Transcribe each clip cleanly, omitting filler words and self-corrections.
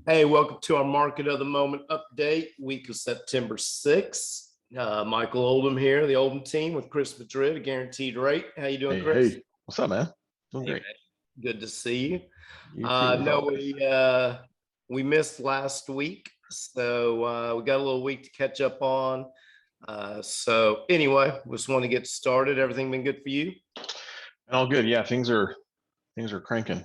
Hey, welcome to our Market of the Moment update, week of September 6th. Michael Oldham here, the Oldham team with Chris Madrid, a guaranteed rate. How you doing, Hey, Chris? hey, what's up, man? Doing Hey, great. man. Good to see you. You too, as No, always. we missed last week, so we got a little week to catch up on. So anyway, just want to get started. Everything been good for you? And all good. Yeah, things are cranking.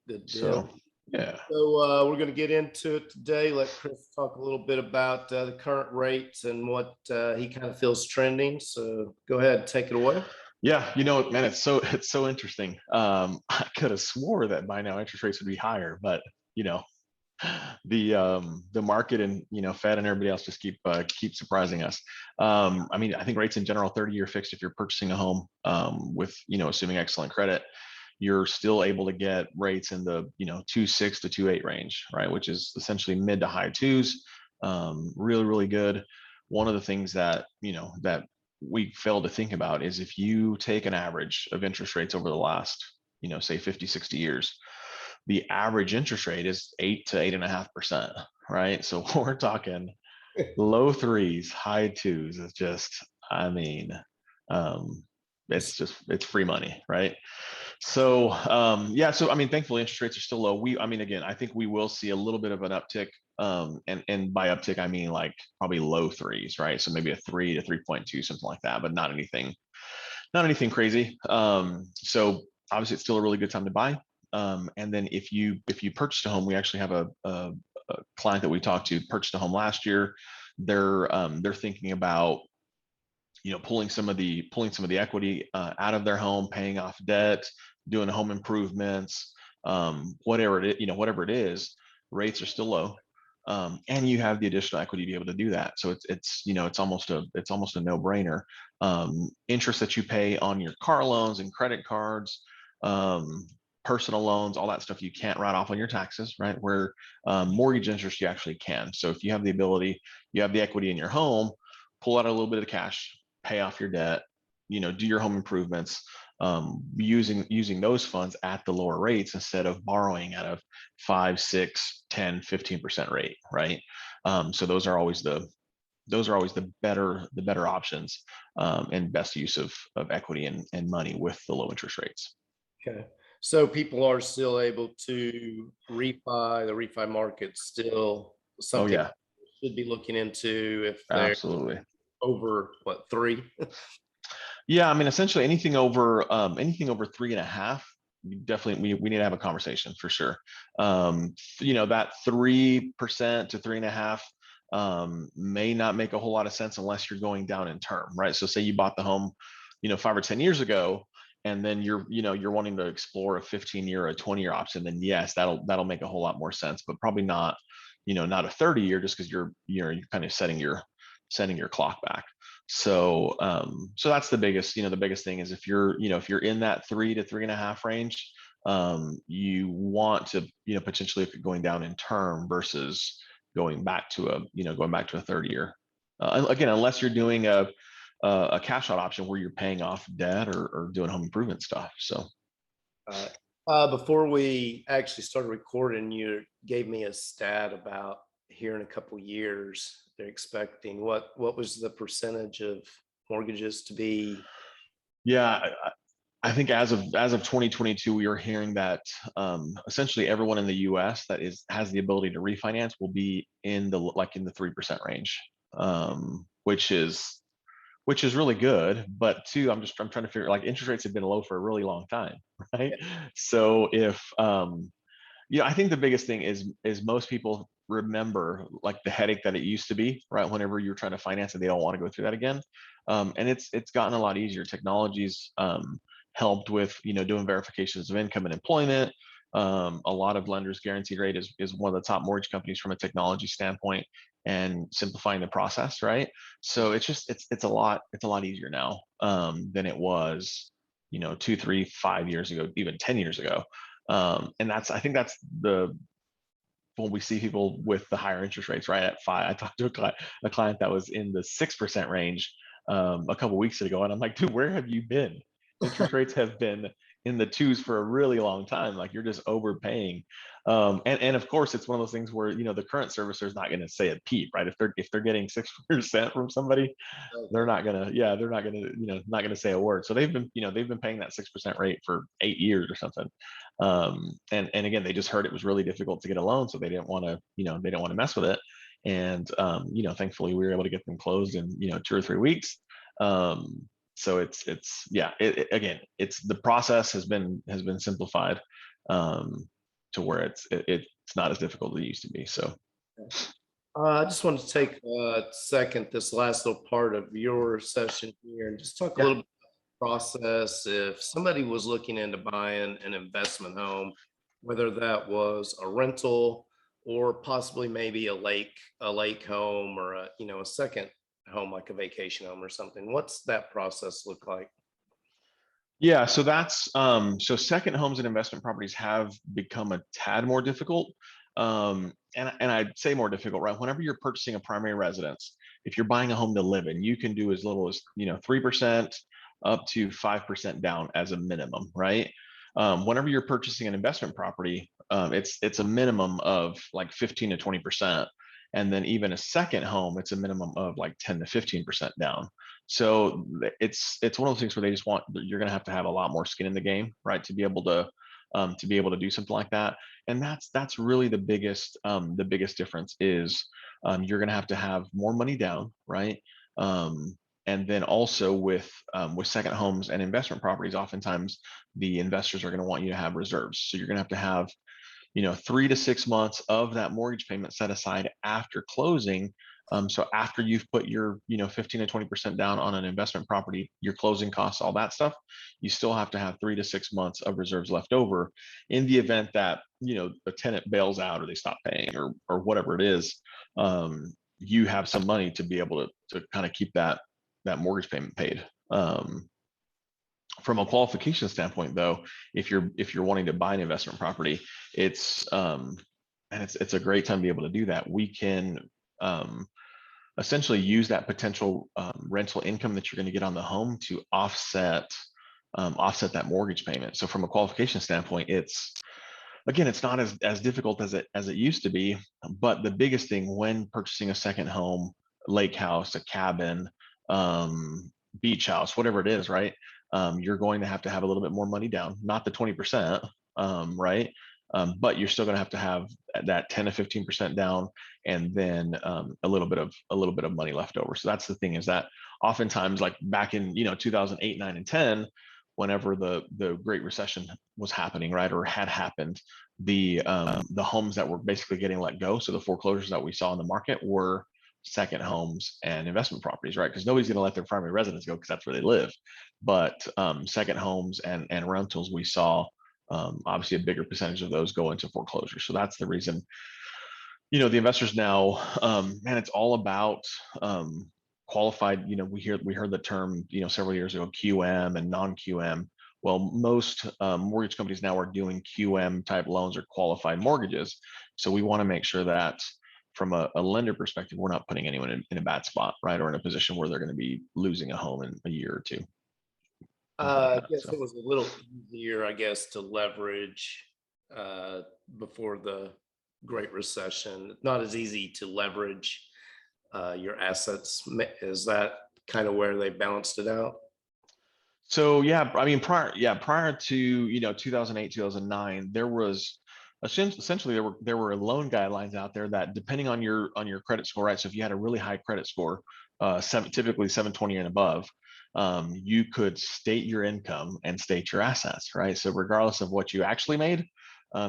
Good So, deal. yeah. So we're going to get into it today. Let Chris talk a little bit about the current rates and what he kind of feels trending. So go ahead, take it away. Yeah, man, it's so interesting. I could have swore that by now interest rates would be higher, but you know, the market and Fed and everybody else just keep surprising us. I mean, I think rates in general, 30-year fixed, if you're purchasing a home with assuming excellent credit, you're still able to get rates in the 2.6 to 2.8 range, right? Which is essentially mid to high twos. Really, really good. One of the things that we fail to think about is if you take an average of interest rates over the last, say 50, 60 years, the average interest rate is 8 to 8.5%, right? So we're talking low threes, high twos. It's just, I mean, um, it's free money, right? So yeah, so I mean, thankfully interest rates are still low. I mean, again, I think we will see a little bit of an uptick. And by uptick, I mean like probably low threes, right? So maybe a 3 to 3.2, something like that, but not anything crazy. So obviously it's still a really good time to buy. And then if you purchased a home, we actually have a client that we talked to purchased a home last year. They're thinking about pulling some of the equity out of their home, paying off debt, doing home improvements, whatever it is. Rates are still low, and you have the additional equity to be able to do that. So it's almost a no brainer. Interest that you pay on your car loans and credit cards. Personal loans, all that stuff you can't write off on your taxes, right? Where mortgage interest you actually can. So if you have the ability, you have the equity in your home, pull out a little bit of cash, pay off your debt, do your home improvements, using those funds at the lower rates instead of borrowing at a 5, 6, 10, 15% rate, right? So those are always the better options, and best use of equity and money with the low interest rates. Okay. So people are still able to refi, the refi market still Oh something yeah, should be looking into if they're absolutely. over what, three? Yeah, I mean, essentially anything over 3.5, we need to have a conversation for sure. That 3% to 3.5 may not make a whole lot of sense unless you're going down in term, right? So say you bought the home, 5 or 10 years ago, and then you're wanting to explore a 15-year or a 20-year option, then yes, that'll make a whole lot more sense, but probably not a 30-year, just because you're kind of setting your clock back. So that's the biggest thing is if you're in that 3 to 3.5 range, you want to potentially look at going down in term versus going back to a 30-year. Again, unless you're doing a cash out option where you're paying off debt or doing home improvement stuff. So Before we actually started recording, you gave me a stat about here in a couple years they're expecting. What was the percentage of mortgages to be? yeah, I think as of 2022, we are hearing that essentially everyone in the U.S. that has the ability to refinance will be in the 3% range, which is really good. But two, I'm trying to figure, like, interest rates have been low for a really long time, right? So if I think the biggest thing is most people remember like the headache that it used to be, right? Whenever you're trying to finance and they don't want to go through that again. And it's gotten a lot easier. Technology's helped with doing verifications of income and employment. A lot of lenders guaranteed rate is one of the top mortgage companies from a technology standpoint and simplifying the process, right? So it's a lot easier now than it was 2, 3, 5 years ago, even 10 years ago. And I think that's when we see people with the higher interest rates, right? At 5, I talked to a client that was in the 6% range a couple weeks ago, and I'm like, dude, where have you been? Interest rates have been in the twos for a really long time. Like you're just overpaying. And of course it's one of those things where, the current servicer is not going to say a peep, right? If they're getting 6% from somebody, they're not gonna, yeah, they're not gonna, not gonna say a word. So they've been paying that 6% rate for 8 years or something. And again, they just heard it was really difficult to get a loan, so they didn't want to, they don't want to mess with it. And thankfully we were able to get them closed in 2 or 3 weeks. So yeah, again, it's the process has been simplified, to where it's not as difficult as it used to be. So I just want to take a second, this last little part of your session here, and just talk a yeah. little bit process. If somebody was looking into buying an investment home, whether that was a rental or possibly maybe a lake home, or a second home, like a vacation home or something, what's that process look like? Yeah, so so second homes and investment properties have become a tad more difficult. And I'd say more difficult, right? Whenever you're purchasing a primary residence, if you're buying a home to live in, you can do as little as 3% up to 5% down as a minimum, right? Whenever you're purchasing an investment property, it's a minimum of like 15 to 20%. And then even a second home, it's a minimum of like 10 to 15% down. So it's one of those things where they just want, you're going to have a lot more skin in the game, right, to be able to do something like that. And that's really the biggest difference is, you're going to have more money down, right? And then also with second homes and investment properties, oftentimes the investors are going to want you to have reserves. So you're going to have 3 to 6 months of that mortgage payment set aside after closing. So after you've put your 15 to 20% down on an investment property, your closing costs, all that stuff, you still have to have 3 to 6 months of reserves left over in the event that a tenant bails out or they stop paying or whatever it is. You have some money to be able to kind of keep that mortgage payment paid. From a qualification standpoint, though, if you're wanting to buy an investment property, it's and it's a great time to be able to do that. We can essentially use that potential rental income that you're going to get on the home to offset that mortgage payment. So from a qualification standpoint, it's not as difficult as it used to be. But the biggest thing when purchasing a second home, lake house, a cabin, beach house, whatever it is, right? You're going to have a little bit more money down, not the 20%, right? But you're still going to have that 10 to 15% down, and then a little bit of money left over. So that's the thing, is that oftentimes, like back in 2008, 9, and 10, whenever the Great Recession was happening, right, or had happened, the homes that were basically getting let go, so the foreclosures that we saw in the market were second homes and investment properties, right? Because nobody's going to let their primary residence go because that's where they live. But second homes and rentals, we saw obviously a bigger percentage of those go into foreclosure. So that's the reason, the investors now, man, it's all about qualified. We heard the term, several years ago, QM and non-QM. Well, most mortgage companies now are doing QM type loans or qualified mortgages. So we want to make sure that from a lender perspective, we're not putting anyone in a bad spot, right? Or in a position where they're going to be losing a home in a year or two. Like I that. guess So it was a little easier, I guess, to leverage uh, before the Great Recession. Not as easy to leverage your assets. Is that kind of where they balanced it out? yeah, I mean, prior to 2008, 2009, there was essentially there were loan guidelines out there that, depending on your credit score, right? So if you had a really high credit score, typically 720 and above, you could state your income and state your assets, right? So regardless of what you actually made,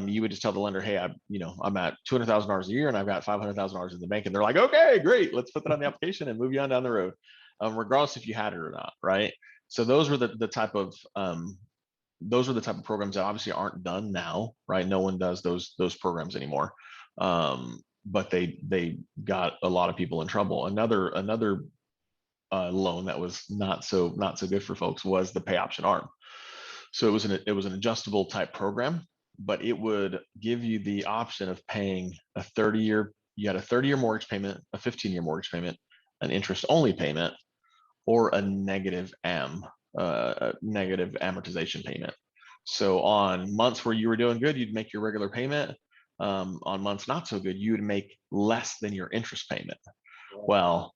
you would just tell the lender, hey, I'm at $200,000 a year and I've got $500,000 in the bank, and they're like, okay, great, let's put that on the application and move you on down the road, regardless if you had it or not, right? So those were the type of programs that obviously aren't done now, right? No one does those programs anymore. But they got a lot of people in trouble. Another loan that was not so good for folks was the pay option arm. So it was an adjustable type program, but it would give you the option of paying a 30-year. You had a 30-year mortgage payment, a 15-year mortgage payment, an interest only payment, or a negative amortization payment. So on months where you were doing good, you'd make your regular payment. On months not so good, you would make less than your interest payment. Well,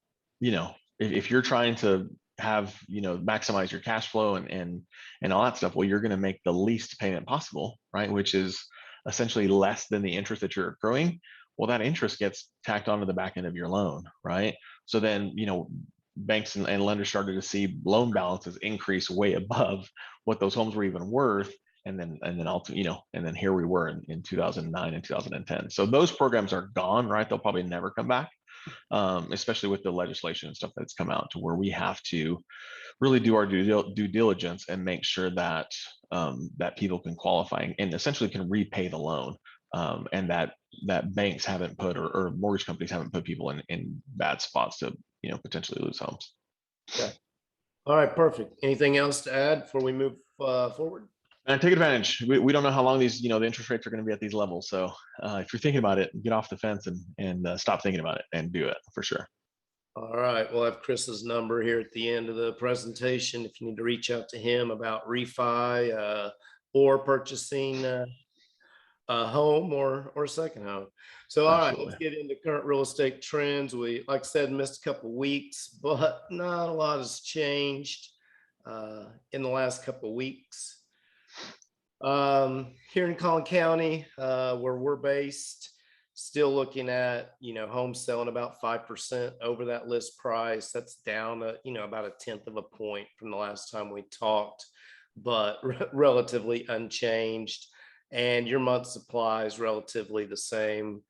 if you're trying to have, maximize your cash flow and all that stuff, well, you're going to make the least payment possible, right? Which is essentially less than the interest that you're accruing. Well, that interest gets tacked onto the back end of your loan, right? So then, banks and lenders started to see loan balances increase way above what those homes were even worth. And then ultimately, and then here we were in 2009 and 2010. So those programs are gone, right? They'll probably never come back, especially with the legislation and stuff that's come out to where we have to really do our due diligence and make sure that that people can qualify and essentially can repay the loan, and that banks haven't put or mortgage companies haven't put people in bad spots to potentially lose homes. Okay. All right, perfect. Anything else to add before we move forward? And take advantage. We don't know how long these, the interest rates are going to be at these levels. So if you're thinking about it, get off the fence and stop thinking about it and do it for sure. All right, we'll have Chris's number here at the end of the presentation if you need to reach out to him about refi or purchasing a home or a second home. So, all right, Absolutely. let's get into current real estate trends. We, like I said, missed a couple of weeks, but not a lot has changed in the last couple of weeks. Here in Collin County, where we're based, still looking at, homes selling about 5% over that list price. That's down, about a tenth of a point from the last time we talked, but relatively unchanged. And your month supply is relatively the same.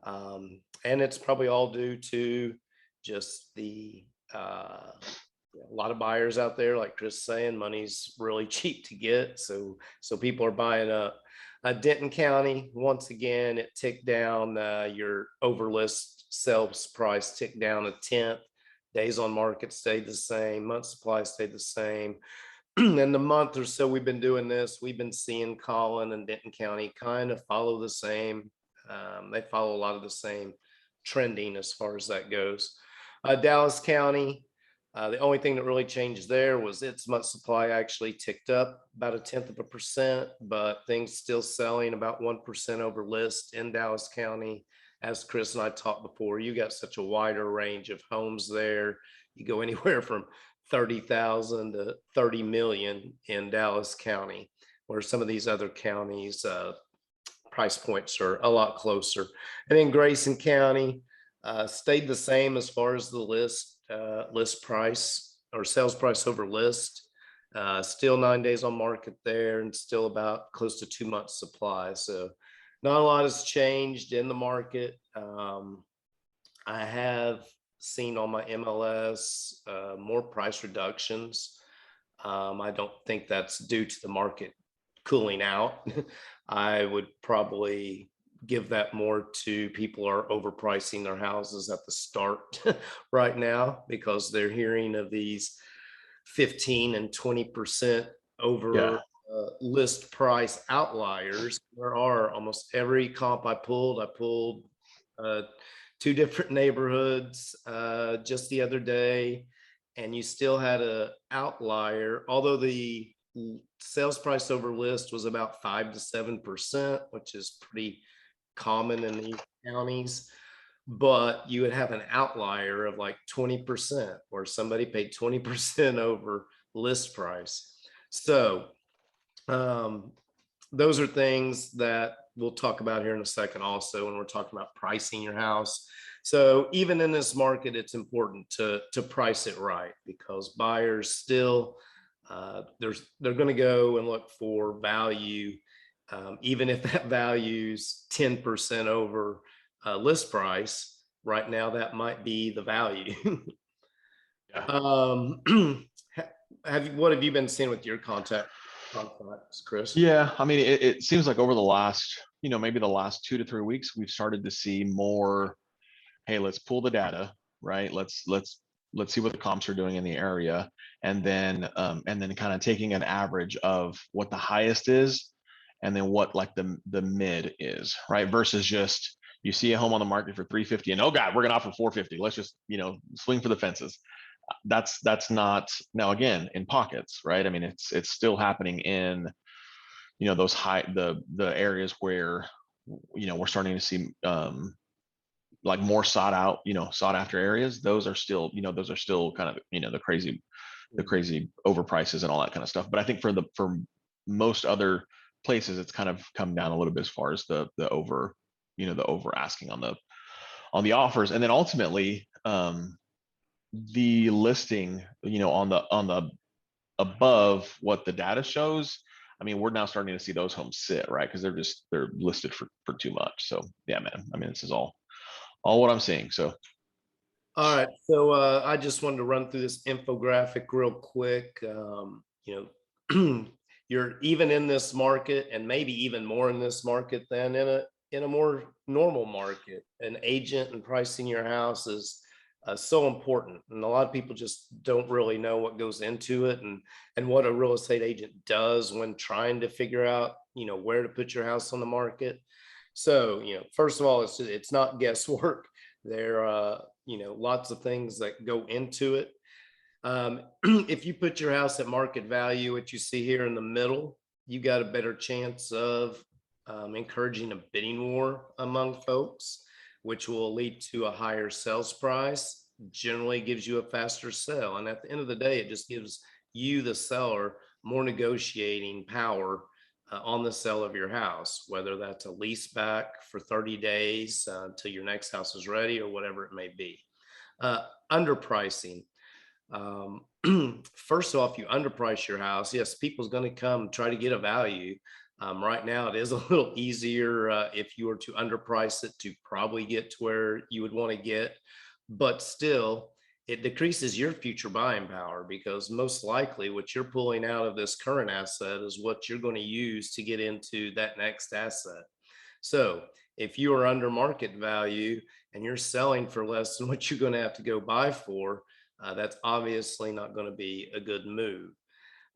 And it's probably all due to just the a lot of buyers out there, like Chris saying, money's really cheap to get. So people are buying up. Denton County, once again, it ticked down. Your overlist sales price ticked down a tenth. Days on market stayed the same. Month supply stayed the same. And the month or so we've been doing this, we've been seeing Collin and Denton County kind of follow the same. They follow a lot of the same trending as far as that goes. Dallas County, the only thing that really changed there was its month supply actually ticked up about a tenth of a percent, but things still selling about 1% over list in Dallas County. As Chris and I talked before, you got such a wider range of homes there. You go anywhere from 30,000 to 30 million in Dallas County, where some of these other counties price points are a lot closer. And then Grayson County stayed the same as far as the list price or sales price over list. Still 9 days on market there and still about close to 2 months supply. So not a lot has changed in the market. I have seen on my MLS more price reductions. I don't think that's due to the market cooling out. I would probably give that more to people are overpricing their houses at the start right now because they're hearing of these 15 and 20% over list price outliers. There are almost every comp I pulled two different neighborhoods just the other day, and you still had a outlier, although the sales price over list was about 5 to 7%, which is pretty common in these counties. But you would have an outlier of like 20% where somebody paid 20% over list price. So those are things that we'll talk about here in a second also when we're talking about pricing your house. So even in this market, it's important to price it right because buyers still they're going to go and look for value, even if that value's 10% over list price. Right now, that might be the value. What have you been seeing with your contacts, Chris? Yeah, I mean, it seems like over the last, maybe the last 2 to 3 weeks, we've started to see more. Hey, let's pull the data, right? Let's see what the comps are doing in the area, and then kind of taking an average of what the highest is, and then what like the mid is, right? Versus just you see a home on the market for 350, and oh God, we're gonna offer 450. Let's just swing for the fences. That's not now again in pockets, right? I mean, it's still happening in those the areas where, we're starting to see, like more sought after areas. Those are still kind of, the Mhm. crazy overprices and all that kind of stuff. But I think for most other places, it's kind of come down a little bit as far as the over asking on the offers. And then ultimately, the listing, on the above what the data shows, I mean, we're now starting to see those homes sit, right? Because they're listed for too much. So yeah, man. I mean, this is all what I'm seeing. So All right, so I just wanted to run through this infographic real quick. You're even in this market, and maybe even more in this market than in a more normal market. An agent and pricing your house is so important, and a lot of people just don't really know what goes into it, and what a real estate agent does when trying to figure out where to put your house on the market. So first of all, it's not guesswork. There lots of things that go into it. If you put your house at market value, what you see here in the middle, you got a better chance of encouraging a bidding war among folks, which will lead to a higher sales price, generally gives you a faster sale. And at the end of the day, it just gives you, the seller, more negotiating power on the sale of your house, whether that's a lease back for 30 days until your next house is ready or whatever it may be. Underpricing. Um, First off, you underprice your house. Yes, people's going to come try to get a value. Right now, it is a little easier if you were to underprice it to probably get to where you would want to get, but still, it decreases your future buying power because most likely what you're pulling out of this current asset is what you're going to use to get into that next asset. So if you are under market value and you're selling for less than what you're going to have to go buy for, that's obviously not going to be a good move.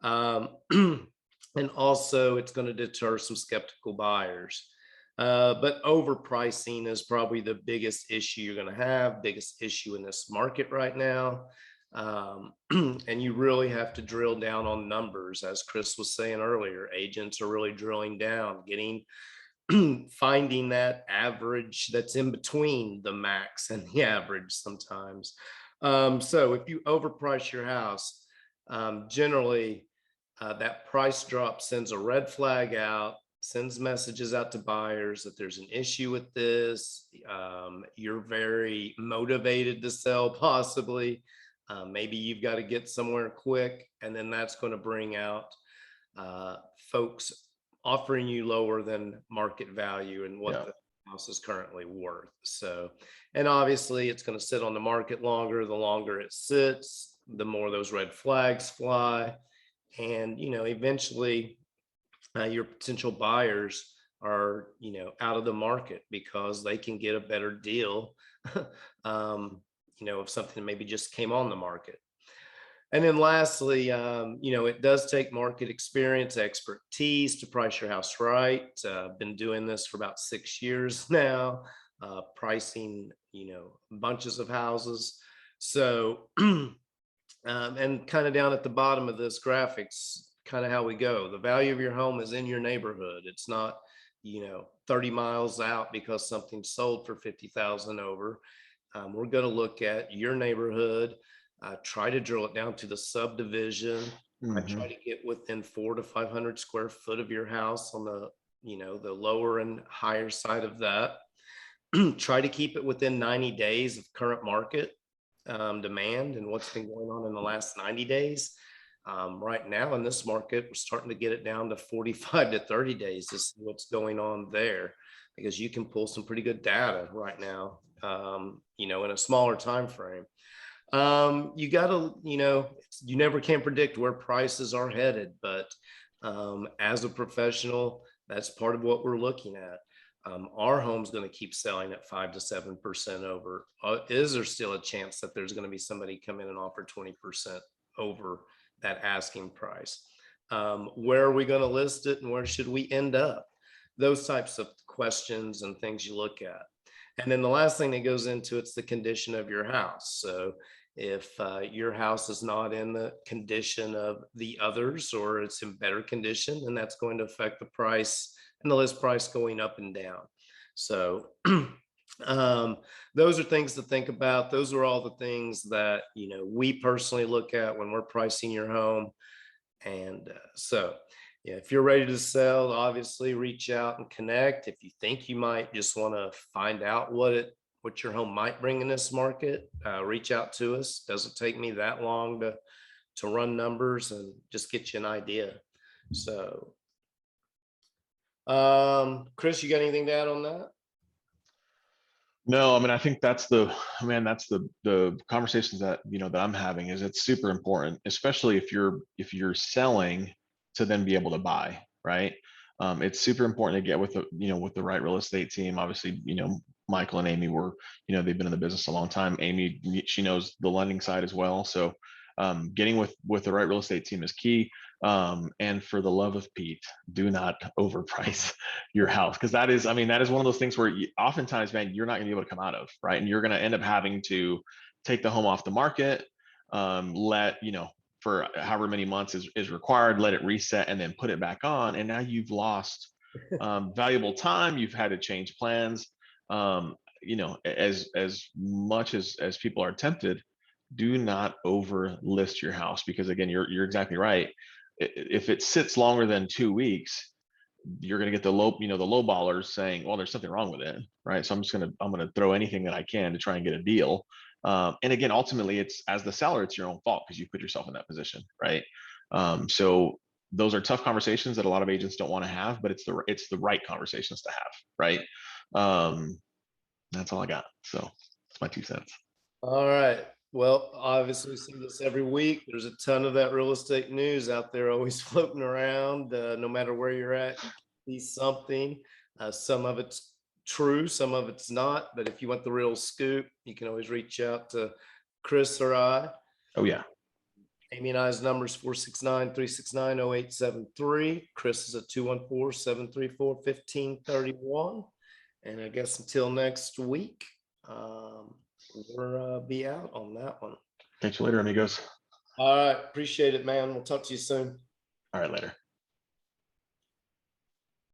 Um, and also, it's going to deter some skeptical buyers. But overpricing is probably the biggest issue you're going to have, biggest issue in this market right now. And you really have to drill down on numbers. As Chris was saying earlier, agents are really drilling down, getting finding that average that's in between the max and the average sometimes. So if you overprice your house, generally that price drop sends a red flag out, sends messages out to buyers that there's an issue with this. You're very motivated to sell, possibly. Maybe you've got to get somewhere quick, and then that's going to bring out folks offering you lower than market value and what yeah, the house is currently worth. So, and obviously it's going to sit on the market longer. The longer it sits, the more those red flags fly. And, eventually your potential buyers are, out of the market because they can get a better deal, of something that maybe just came on the market. And then lastly, it does take market experience, expertise to price your house right. I've been doing this for about 6 years now, pricing, bunches of houses. So, and kind of down at the bottom of this graphics, kind of how we go. The value of your home is in your neighborhood. It's not, 30 miles out because something sold for 50,000 over. We're going to look at your neighborhood, try to drill it down to the subdivision. I try hmm, to get within 400 to 500 square foot of your house on the, the lower and higher side of that. Try to keep it within 90 days of current market demand and what's been going on in the last 90 days. Right now in this market, we're starting to get it down to 45 to 30 days to see what's going on there, because you can pull some pretty good data right now, in a smaller time frame. You got to, you never can predict where prices are headed, but as a professional, that's part of what we're looking at. Our home's going to keep selling at 5 to 7% over. Is there still a chance that there's going to be somebody come in and offer 20% over that asking price? Where are we going to list it and where should we end up? Those types of questions and things you look at. And then the last thing that goes into it's the condition of your house. So If your house is not in the condition of the others, or it's in better condition, then that's going to affect the price and the list price going up and down. So um, those are things to think about. Those are all the things that, we personally look at when we're pricing your home. And yeah, if you're ready to sell, obviously reach out and connect. If you think you might just want to find out what your home might bring in this market, reach out to us. Doesn't take me that long to run numbers and just get you an idea. So, Chris, you got anything to add on that? No, I mean, I think that's the man, that's the conversations that that I'm having is it's super important, especially if you're selling to then be able to buy, right? It's super important to get with the right real estate team. Obviously, Michael and Amy were, they've been in the business a long time. Amy, she knows the lending side as well. So getting with the right real estate team is key. And for the love of Pete, do not overprice your house, because I mean, that is one of those things where oftentimes, man, you're not going to be able to come out of, right? And you're going to end up having to take the home off the market, let for however many months is required, let it reset, and then put it back on, and now you've lost valuable time. You've had to change plans. As much as people are tempted, do not over list your house, because again, you're exactly right. If it sits longer than 2 weeks, you're going to get the low ballers saying, well, there's something wrong with it, right? So I'm going to throw anything that I can to try and get a deal. And again, ultimately, it's, as the seller, it's your own fault because you put yourself in that position, right? So those are tough conversations that a lot of agents don't want to have, but it's the right conversations to have, right? That's all I got. So that's my 2 cents. All right. Well, obviously, we see this every week. There's a ton of that real estate news out there, always floating around. No matter where you're at, you see something. Some of it's true, some of it's not. But if you want the real scoop, you can always reach out to Chris or I. Oh yeah. Amy and I's number is 469-369-0873. Chris is at 214-734-1531. And I guess until next week, we'll be out on that one. Catch you later, amigos. All right. Appreciate it, man. We'll talk to you soon. All right, later.